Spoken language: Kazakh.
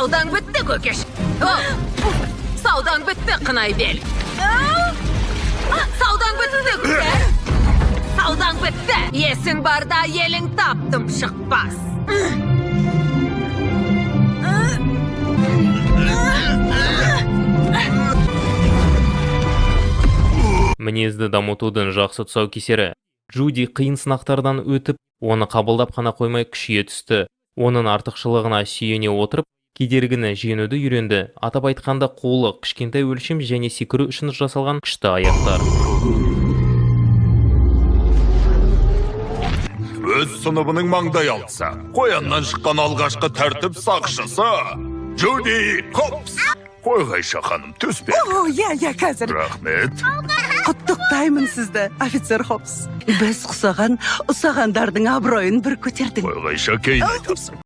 Саудаң бітті, көкеш. Саудаң бітті, қынай бел. Саудаң бітті, көкеш. Саудаң бітті. Есің барда елің таптым шықпас. Мінезді дамытудың жақсы тұсаукесері. Джуди қиын сынақтардан өтіп, оны қабылдап қана қоймай күшейе түсті. Оның артықшылығына сүйене отырып, кедергіні жеңуді үйренді. Атап айтқанда қолы, кішкентай өлшем және секіру үшін жасалған күшті аяқтар. Өз сыныбының маңдай алса, қояннан шыққан алғашқы тәртіп сақшысы Джуди Хопс. Қойғайша ханым, түспе. Я, қазір. Рахмет. Құттықтаймын сізді, офицер Хопс. Біз ұсағандардың абыройын бір көтердің. Қойғайша кейін айтарсың.